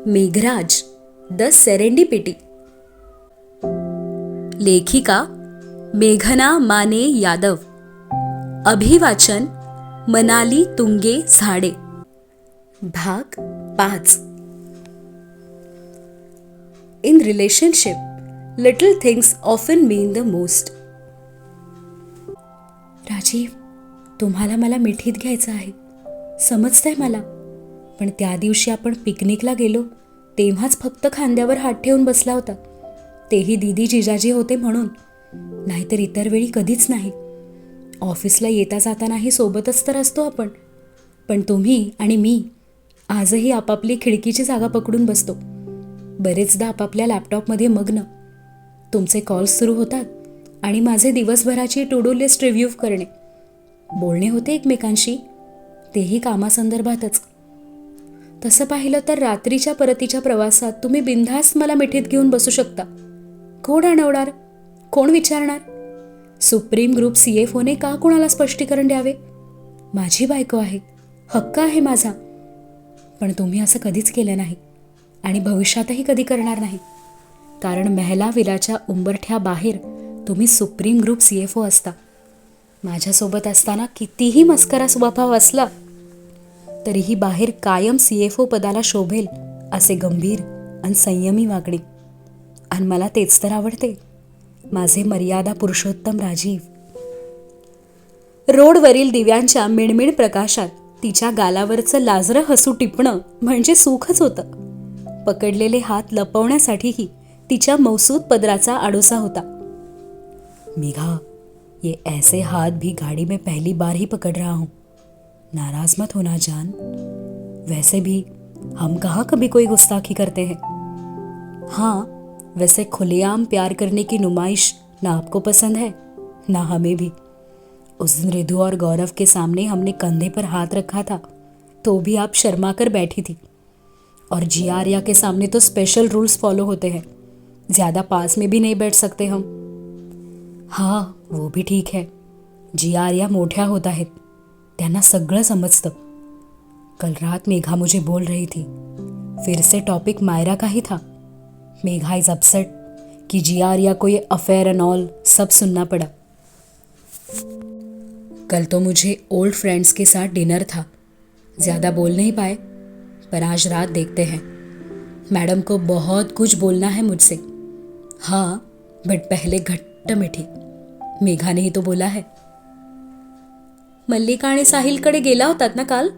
Meghraj the serendipity. लेखिका मेघना माने यादव. अभिवाचन मनाली तुंगे झाडे. भाग 5. In relationship, little things often mean the most. Rajiv, तुम्हाला मला मिठीत घ्यायचं आहे, समजतंय मला. पण त्या दिवशी आपण पिकनिकला गेलो तेव्हाच फक्त खांद्यावर हात ठेवून बसला होता. तेही दीदी जिजाजी होते म्हणून, नाहीतर इतर वेळी कधीच नाही. ऑफिसला येता जातानाही सोबतच तर असतो आपण. पण तुम्ही आणि मी आजही आपापली खिडकीची जागा पकडून बसतो, बरेचदा आपापल्या लॅपटॉपमध्ये मग्न. तुमचे कॉल्स सुरू होतात आणि माझे दिवसभराची टू डू लिस्ट रिव्ह्यू करणे. बोलणे होते एकमेकांशी, तेही कामासंदर्भातच. तसं पाहिलं तर रात्रीच्या परतीच्या प्रवासात तुम्ही बिनधास्त मला मिठीत घेऊन बसू शकता. कोण अडवणार, कोण विचारणार? सुप्रीम ग्रुप CFOने का कोणाला स्पष्टीकरण द्यावे? माझी बायको आहे, हक्क आहे माझा. पण तुम्ही असं कधीच केलं नाही आणि भविष्यातही कधी करणार नाही. कारण महिलाविलाच्या उंबरठ्या बाहेर तुम्ही सुप्रीम ग्रुप CFO असता. माझ्यासोबत असताना कितीही मस्करा स्वभाव असला तरीही बाहेर कायम CFO पदाला शोभेल असे गंभीर आणि संयमी वागणे. आणि मला तेच तर आवडते, माझे मर्यादा पुरुषोत्तम राजीव. रोडवरील दिव्यांच्या मिणमिण प्रकाशात तिच्या गालावरचं लाजरं हसू टिपणं म्हणजे सुखच होतं. पकडलेले हात लपवण्यासाठीही तिच्या मौसूद पदराचा आडोसा होता. मेघा, ये ऐसे हाथ भी गाड़ी में पहली बार ही पकड़ रहा हूँ. नाराज मत होना जान. वैसे भी हम कहाँ कभी कोई गुस्ताखी करते हैं. हाँ, वैसे खुलेआम प्यार करने की नुमाइश ना आपको पसंद है ना हमें भी. उस दिन रिधु और गौरव के सामने हमने कंधे पर हाथ रखा था तो भी आप शर्मा कर बैठी थी. और जिया आर्या के सामने तो स्पेशल रूल्स फॉलो होते हैं, ज़्यादा पास में भी नहीं बैठ सकते हम. हाँ, वो भी ठीक है. जिया आर्या मोठ्या होत आहेत, त्यांना सगळं समजतं. कल रात मेघा मुझे बोल रही थी, फिर से टॉपिक मायरा का ही था. मेघा इज अपसेट कि जिया आर्या को ये अफेयर एंड ऑल सब सुनना पड़ा. कल तो मुझे ओल्ड फ्रेंड्स के साथ डिनर था, ज़्यादा बोल नहीं पाए, पर आज रात देखते हैं. मैडम को बहुत कुछ बोलना है मुझसे. हाँ, बट पहले घट्ट मिठी. मेघा ने ही तो बोला है. मल्लिका आणि साहिलकडे गेला होतात ना काल?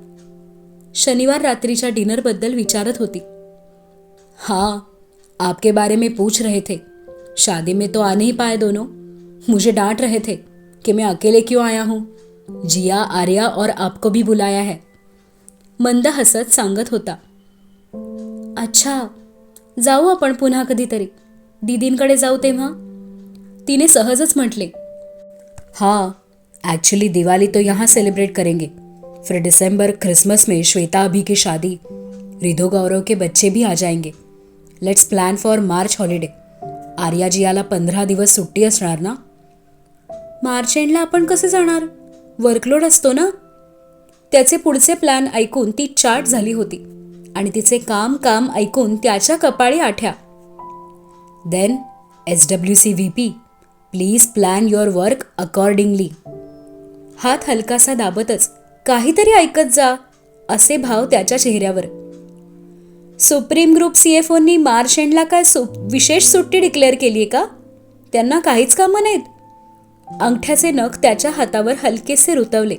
शनिवार रात्रीच्या डिनरबद्दल विचारत होती. हाँ, आपके बारे में पूछ रहे थे. शादी में तो आ नहीं पाए दोनों. मुझे डांट रहे थे कि मैं अकेले क्यों आया हूँ. जिया, आर्या और आपको भी बुलाया है. मंद हसत सांगत होता. अच्छा, जाऊ आपण पुन्हा कधीतरी. दीदींकडे जाऊ तेव्हा. तिने सहजच म्हटले. हाँ, एक्चुअली दिवाली तो यहाँ सेलिब्रेट करेंगे, फिर दिसंबर क्रिसमस में श्वेता अभी की शादी, रिधो गौरव के बच्चे भी आ जाएंगे. Let's plan for March holiday. Arya जियाला 15 दिवस सुट्टी असणार ना. मार्च एंडला आपण कसे जाणार? वर्कलोड असतो ना. त्याचे पुढचे प्लॅन ऐकून ती चाट झाली होती आणि तिचे काम ऐकून त्याच्या कपाळी आठ्या. Then SWC VP, please plan your work accordingly. हात हलकासा दाबतच काहीतरी ऐकत जा असे भाव त्याच्या चेहऱ्यावर. सुप्रीम ग्रुप CFOंनी मार्च एंडला काय विशेष सुट्टी डिक्लेअर केली आहे का? त्यांना काहीच कामं नाहीत? अंगठ्याचे नख त्याच्या हातावर हलकेसे रुतवले.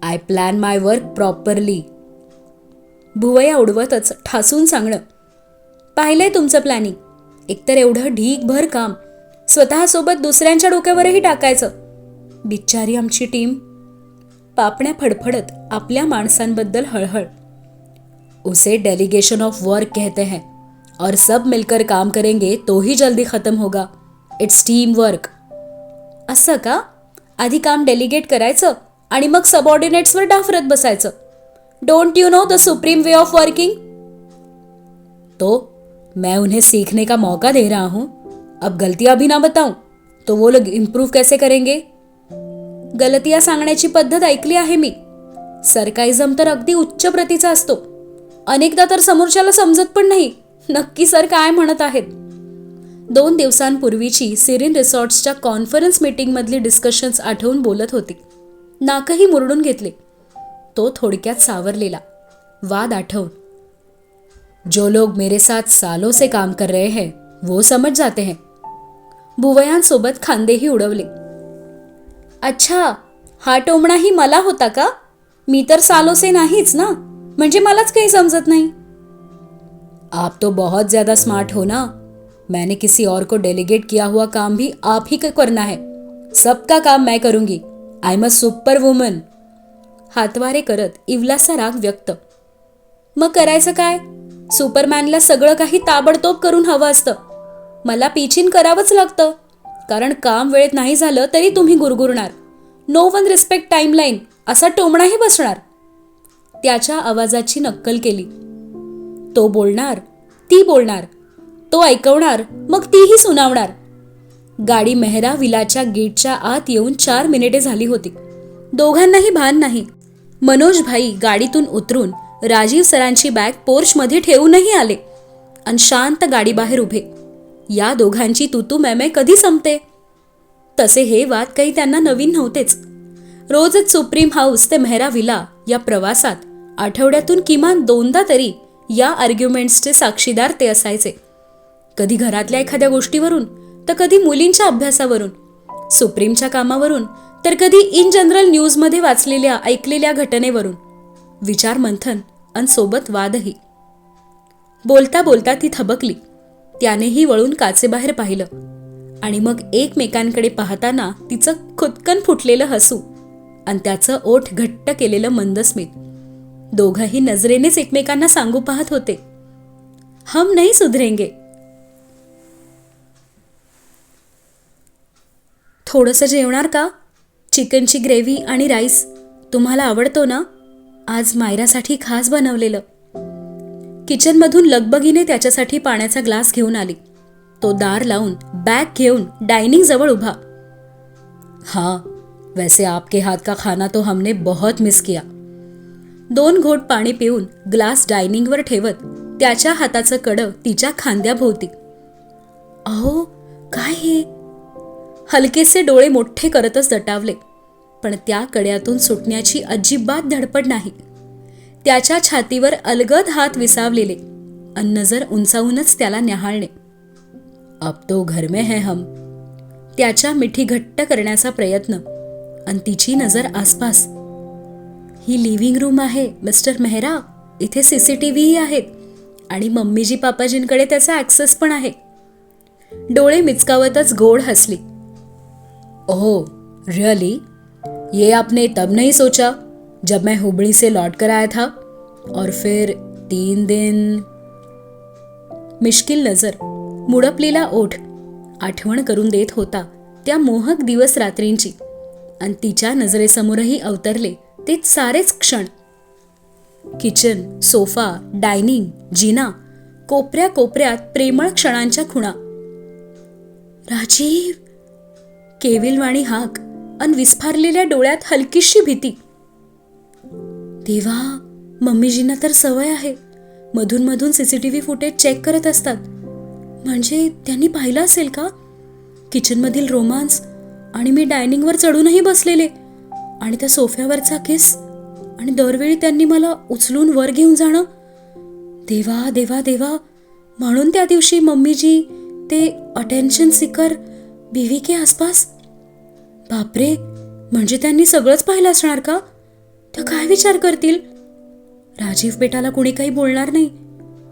I plan my work properly. भुवया उडवतच ठासून सांगणं. पाहिलंय तुमचं प्लॅनिंग. एकतर एवढं ढीकभर काम स्वतःसोबत दुसऱ्यांच्या डोक्यावरही टाकायचं. बिचारी आमची टीम. पापण्या फडफडत आपल्या माणसांबद्दल हळहळ. उसे डेलीगेशन ऑफ वर्क कहते हैं और सब मिलकर काम करेंगे तो ही जल्दी खत्म होगा. Its team work. असं का? आधी काम डेलिगेट करायचं आणि मग सबऑर्डिनेट्सवर डाफरत बसायचं. Don't you know the supreme way of working? तो मैं उन्हें सीखने का मौका दे रहा हूं. अब गलतियां भी ना बताऊं तो वो लोग इम्प्रूव कैसे करेंगे? गलतिया सांगण्याची पद्धत ऐकली आहे मी. सरकाइझम तर अगदी उच्च प्रतीचा असतो. अनेकदा तर समोरच्याला समजत पण नाही नक्की सर काय म्हणत आहेत. 2 दिवसांपूर्वीची सिरीन रिसॉर्ट्सच्या कॉन्फरन्स मीटिंगमधली डिस्कशन्स आठवून बोलत होती. नाकही मुरडून घेतले. तो थोडक्यात सावरलेला. वाद आठवून, जो लोग मेरे साथ सालों से काम कर रहे हैं वो समझ जाते हैं. भुवयांसोबत खांदेही उडवले. अच्छा, हा टोमणाही मला होता का? मी तर सालों से नाहीच ना, म्हणजे मलाच काही समजत नाही. आप तो बहुत ज्यादा स्मार्ट हो ना. मैंने किसी और को डेलीगेट किया हुआ काम भी आप ही को करना है. सबका काम मैं करूंगी. I am a super woman. हातवारे करत इवलासा राग व्यक्त. मग करायचं काय? सुपरमॅनला सगळं काही ताबडतोब करून हवं असतं. मला पिचिन करावंच लागतं, कारण काम वेळेत नाही झालं तरी तुम्ही गुरगुरणार. नो वन रिस्पेक्ट टाइमलाईन असा टोमणाही बसणार. त्याच्या आवाजाची नक्कल केली. तो बोलणार, ती बोलणार, तो ऐकवणार, मग तीही सुनावणार. गाडी मेहरा विलाच्या गेटच्या आत येऊन 4 मिनिटे झाली होती. दोघांनाही भान नाही. मनोज भाई गाडीतून उतरून राजीव सरांची बॅग पोर्चमध्ये ठेवूनही आले आणि शांत गाडी बाहेर उभे. या दोघांची तुतू मैमे कधी संपते? तसे हे वाद काही त्यांना नवीन नव्हतेच. रोजच सुप्रीम हाऊस ते मेहरा विला या प्रवासात आठवड्यातून किमान 2दा तरी या आर्ग्युमेंट्सचे साक्षीदार ते असायचे. कधी घरातल्या एखाद्या गोष्टीवरून, तर कधी मुलींच्या अभ्यासावरून, सुप्रीमच्या कामावरून, तर कधी इन जनरल न्यूजमध्ये वाचलेल्या ऐकलेल्या घटनेवरून. विचार मंथन आणि सोबत वादही. बोलता बोलता ती थबकली. त्यानेही वळून काचेबाहेर पाहिलं आणि मग एकमेकांकडे पाहताना तिचं खुदकन फुटलेलं हसू आणि त्याचं ओठ घट्ट केलेलं मंद स्मित. दोघंही नजरेनेच एकमेकांना सांगू पाहत होते, हम नहीं सुधरेंगे. थोडंसं जेवणार का? चिकनची ग्रेव्ही आणि राईस तुम्हाला आवडतो ना? आज मायरासाठी खास बनवलेलं. किचनमधून लगबगीने त्याच्यासाठी पाण्याचा ग्लास घेऊन आली. तो दार लावून बॅग घेऊन डायनिंग जवळ उभा. हाँ, वैसे आपके हाथ का खाना तो हमने बहुत मिस किया. 2 घोट पाणी पिऊन ग्लास डायनिंगवर ठेवत त्याच्या हाताचं कडं तिच्या खांद्याभोवती. अहो काय हे? हलकेसे डोळे मोठे करतच दटावले, पण त्या कड्यातून सुटण्याची अजिबात धडपड नाही. त्याच्या छातीवर अलगद हात विसावलेले अन नजर उंचावूनच त्याला न्याहाळणे. अब तो घर में है हम. त्याच्या मिठी घट्ट करण्याचा प्रयत्न अन तिची नजर आसपास. ही लिव्हिंग रूम आहे मिस्टर मेहरा. इथे CCTVही आहेत आणि मम्मीजी पापाजींकडे त्याचा ॲक्सेस पण आहे. डोळे मिचकावतच गोड हसली. Oh really? ये आपने तब नहीं सोचा जब मैं हुबली से लौट कर आया था और फिर 3 दिन. मिश्किल नजर, मुडपलेला ओठ आठवण करून देत होता त्या मोहक दिवस रात्रींची. आणि तिच्या नजरेसमोरही अवतरले ते सारेच क्षण. किचन, सोफा, डायनिंग, जिना, कोपऱ्या कोपऱ्यात प्रेमळ क्षणांच्या खुणा. राजीव, केविलवाणी हाक अन विस्फारलेल्या डोळ्यात हलकीशी भीती. देवा, मम्मीजींना तर सवय आहे, मधून मधून CCTV फुटेज चेक करत असतात. म्हणजे त्यांनी पाहिलं असेल का? किचनमधील रोमांस आणि मी डायनिंगवर चढूनही बसलेले आणि त्या सोफ्यावरचा किस आणि दरवेळी त्यांनी मला उचलून वर घेऊन जाणं. देवा देवा देवा, म्हणून त्या दिवशी मम्मीजी ते अटेन्शन सिकर बीवी के आसपास. बापरे, म्हणजे त्यांनी सगळंच पाहिलं असणार का? तर काय विचार करतील? राजीव बेटाला कुणी काही बोलणार नाही,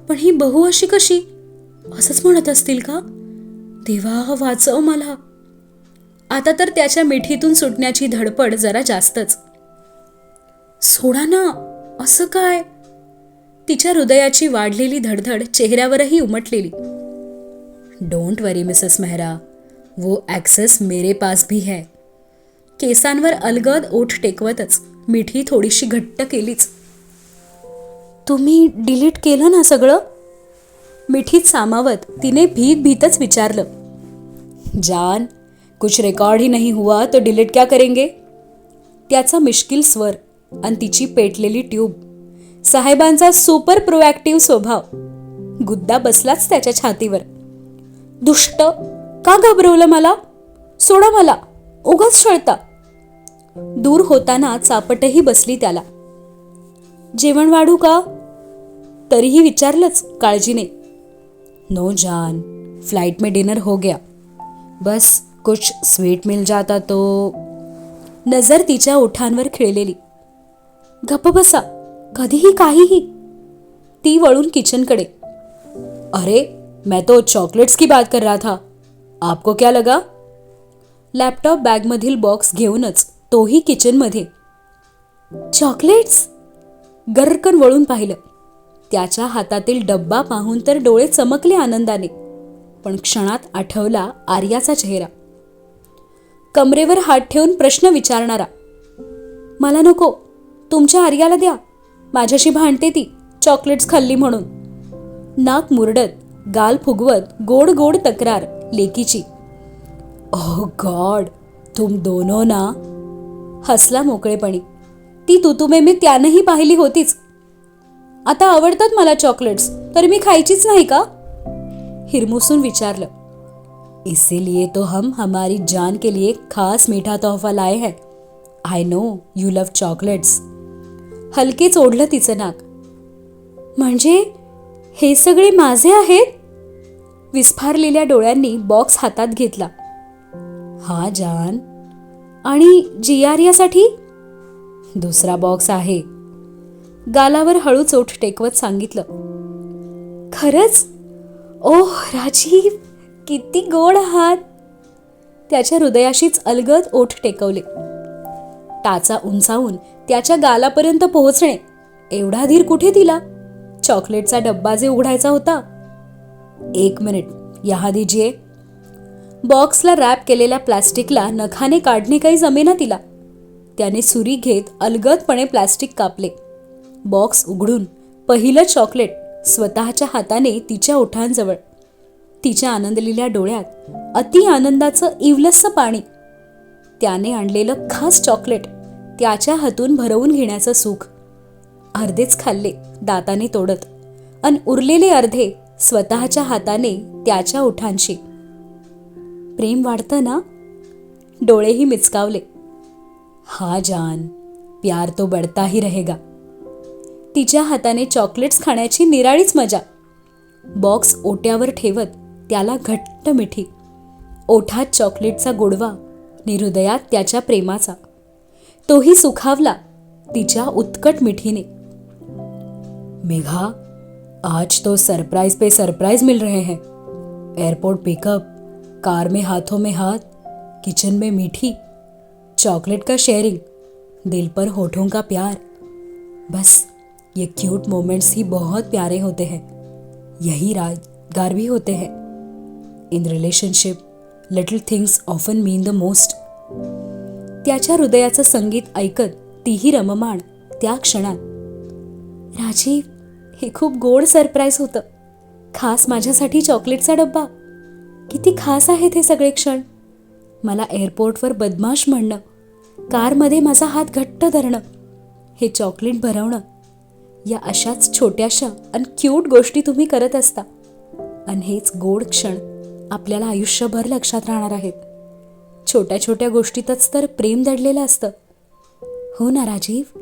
पण ही बहू अशी कशी असंच म्हणत असतील का? देवा वाचव मला. आता तर त्याच्या मिठीतून सुटण्याची धडपड जरा जास्तच. सोडा ना, असं काय? तिच्या हृदयाची वाढलेली धडधड चेहऱ्यावरही उमटलेली. डोंट वरी मिसेस मेहरा, वो ॲक्सेस मेरे पास भी है. केसांवर अलगद ओठ टेकवतच मिठी थोडीशी घट्ट केलीच. तुम्ही डिलीट केलं ना सगळं? मिठीत सामावत तिने भीत भीतच विचारलं. जान, कुछ रिकॉर्ड ही नहीं हुआ तो डिलीट क्या करेंगे? त्याचा मिश्किल स्वर आणि तिची पेटलेली ट्यूब. साहेबांचा सुपर प्रोॲक्टिव्ह स्वभाव. गुद्दा बसलाच त्याच्या छातीवर. दुष्ट, का घाबरवलं मला? सोडा मला, उगाच छळता. दूर होताना चापटही बसली त्याला. जेवण वाढू का? तरीही विचारलंच काळजीने. नो जान, फ्लाइट में डिनर हो गया, बस कुछ स्वीट मिल जाता तो. नजर तिच्या ओठांवर खिळलेली. गप्प बसा, कधीही काहीही. ती वळून किचनकडे. अरे, मैं तो चॉकलेट्स की बात कर रहा था, आपको क्या लगा? लॅपटॉप बॅगमधील बॉक्स घेऊनच तोही किचनमध्ये. चॉकलेट्स? गर्रकन वळून पाहिलं. त्याच्या हातातील डब्बा पाहून तर डोळे चमकले आनंदाने, पण क्षणात आठवला आर्याचा चेहरा. कमरेवर हात ठेवून प्रश्न विचारणारा. मला नको, तुमच्या आर्याला द्या, माझ्याशी भांडते ती चॉकलेट्स खाल्ली म्हणून. नाक मुरडत, गाल फुगवत गोड गोड तक्रार लेकीची. ओह गॉड, तुम दोनों ना. हसला मोकळेपणी. ती तुतुमे मी त्यानंही पाहिली होतीच. आता आवडतात मला चॉकलेट्स, तर मी खायचीच नाही का? हिरमुसून विचारलं. इसीलिए तो हम हमारी जान के लिए खास मीठा तोहफा लाए हैं. I know you love chocolates. हलकेच ओढलं तिचं नाक. म्हणजे हे सगळे माझे आहेत? विस्फारलेल्या डोळ्यांनी बॉक्स हातात घेतला. हा जान. आणि जियारियासाठी? दुसरा बॉक्स आहे. गालावर हळूच ओठ टेकवत सांगितलं. खरंच? ओह राजीव, किती गोड आहात. त्याच्या हृदयाशीच अलगद ओठ टेकवले. टाचा उंचावून त्याच्या गालापर्यंत पोहोचणे एवढा धीर कुठे दिला? चॉकलेटचा डब्बा जे उघडायचा होता. 1 मिनिट, यहाँ दीजिए. बॉक्सला रॅप केलेल्या प्लास्टिकला नखाने काढणे काही जमेना तिला. त्याने सुरी घेत अलगदपणे प्लास्टिक कापले. बॉक्स उघडून पहिलं चॉकलेट स्वतःच्या हाताने तिच्या ओठांजवळ. तिच्या आनंदलेल्या डोळ्यात अति आनंदाचं इवलस्स पाणी. त्याने आणलेलं खास चॉकलेट त्याच्या हातून भरवून घेण्याचं सुख. अर्धेच खाल्ले दाताने तोडत, अन उरलेले अर्धे स्वतःच्या हाताने त्याच्या ओठांशी. प्रेम वाढतं ना? डोळेही मिचकावले. हा जान, प्यार तो बढ़ता ही रहेगा. तिच्या हाताने चॉकलेट्स खाण्याची निराळीच मजा. बॉक्स ओट्यावर ठेवत त्याला घट्ट मिठी. ओठात चॉकलेटचा गोडवा, निहृदयात त्याच्या प्रेमाचा. तोही सुखावला तिच्या उत्कट मिठीने. मेघा, आज तो सरप्राइज पे सरप्राइज मिल रहे हैं. एयरपोर्ट पिकअप, कार में हाथों में हाथ, किचन में मीठी, चॉकलेट का शेयरिंग, दिल पर होठों का प्यार. बस ये क्यूट मोमेंट्स ही बहुत प्यारे होते हैं. यही राजगार भी होते हैं. In relationship little things often mean the most. त्याच्या हृदयाचं संगीत ऐकत तीही रममाण त्या क्षणात. राजीव, हे खूप गोड सरप्राईज होतं. खास माझ्यासाठी चॉकलेटचा डब्बा. किती खास आहेत हे सगळे क्षण. मला एअरपोर्टवर बदमाश म्हणणं, कारमध्ये माझा हात घट्ट धरणं, हे चॉकलेट भरवणं, या अशाच छोट्याशा आणि क्यूट गोष्टी तुम्ही करत असता. आणि हेच गोड क्षण आपल्याला आयुष्यभर लक्षात राहणार आहेत. छोट्या छोट्या गोष्टीतच तर प्रेम दडलेलं असतं. हो ना राजीव?